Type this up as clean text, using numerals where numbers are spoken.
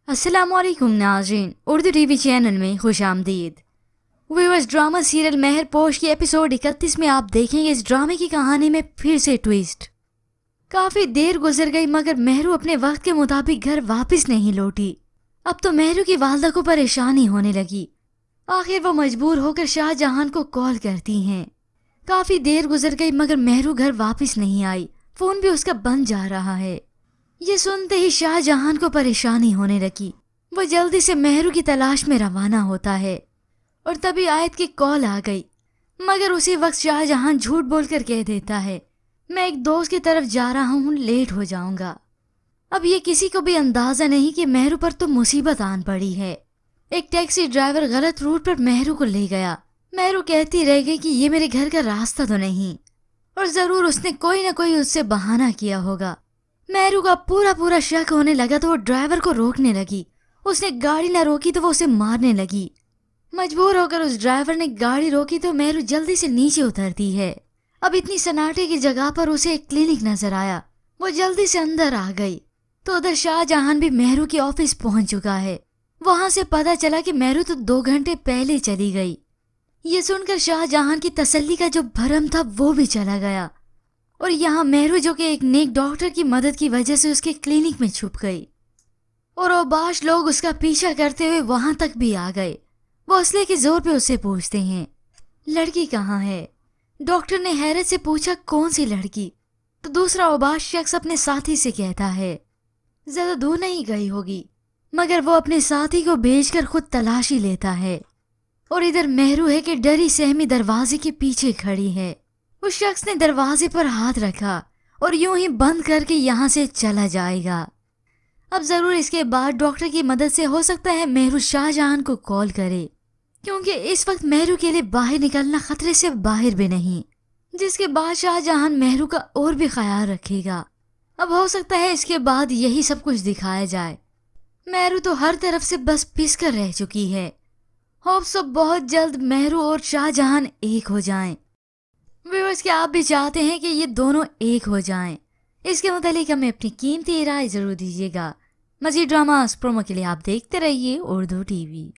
अस्सलाम वालेकुम नाज़रीन, उर्दू टीवी चैनल में खुश आमदीद। व्यूअर्स, ड्रामा सीरियल मेहर पोश की एपिसोड 31 में आप देखेंगे इस ड्रामे की कहानी में फिर से ट्विस्ट। काफी देर गुजर गई मगर मेहरू अपने वक्त के मुताबिक घर वापस नहीं लौटी। अब तो मेहरू की वालदा को परेशानी होने लगी। आखिर वो मजबूर होकर शाहजहां को कॉल करती हैं। काफी देर गुजर गई मगर मेहरू घर वापस नहीं आई। फोन भी उसका बंद जा रहा है। ये सुनते ही शाहजहां को परेशानी होने लगी। वो जल्दी से मेहरू की तलाश में रवाना होता है और तभी आयत की कॉल आ गई। मगर उसी वक्त शाहजहां झूठ बोलकर कह देता है, मैं एक दोस्त की तरफ जा रहा हूँ, लेट हो जाऊंगा। अब ये किसी को भी अंदाजा नहीं कि मेहरू पर तो मुसीबत आन पड़ी है। एक टैक्सी ड्राइवर गलत रूट पर मेहरू को ले गया। मेहरू कहती रह गई कि ये मेरे घर का रास्ता तो नहीं, और जरूर उसने कोई ना कोई उससे बहाना किया होगा। मेहरू का पूरा शक होने लगा तो वो ड्राइवर को रोकने लगी। उसने गाड़ी न रोकी तो वो उसे मारने लगी। मजबूर होकर उस ड्राइवर ने गाड़ी रोकी तो मेहरू जल्दी से नीचे उतरती है। अब इतनी सन्नाटे की जगह पर उसे एक क्लिनिक नजर आया। वो जल्दी से अंदर आ गई तो उधर शाहजहां भी मेहरू के ऑफिस पहुंच चुका है। वहां से पता चला कि मेहरू तो 2 घंटे पहले चली गई। ये सुनकर शाहजहां की तसल्ली का जो भरम था वो भी चला गया और यहाँ मेहरू जो कि एक नेक डॉक्टर की मदद की वजह से उसके क्लिनिक में छुप गई और औबाश लोग उसका पीछा करते हुए वहां तक भी आ गए। वो असले के जोर पे उससे पूछते हैं, लड़की कहाँ है? डॉक्टर ने हैरत से पूछा, कौन सी लड़की? तो दूसरा औबाश शख्स अपने साथी से कहता है, ज्यादा दूर नहीं गई होगी। मगर वो अपने साथी को भेजकर खुद तलाशी लेता है और इधर मेहरू है कि डरी सहमी दरवाजे के पीछे खड़ी है। उस शख्स ने दरवाजे पर हाथ रखा और यूं ही बंद करके यहाँ से चला जाएगा। अब जरूर इसके बाद डॉक्टर की मदद से हो सकता है मेहरू शाहजहां को कॉल करे, क्योंकि इस वक्त मेहरू के लिए बाहर निकलना खतरे से बाहर भी नहीं, जिसके बाद शाहजहां मेहरू का और भी ख्याल रखेगा। अब हो सकता है इसके बाद यही सब कुछ दिखाया जाए। मेहरू तो हर तरफ से बस पिस कर रह चुकी है। होप सो बहुत जल्द मेहरू और शाहजहां एक हो जाएं। व्यूअर्स, क्या आप भी चाहते हैं कि ये दोनों एक हो जाएं? इसके मुतालिक हमें अपनी कीमती राय जरूर दीजिएगा। मज़ीद ड्रामास प्रोमो के लिए आप देखते रहिए उर्दू टीवी।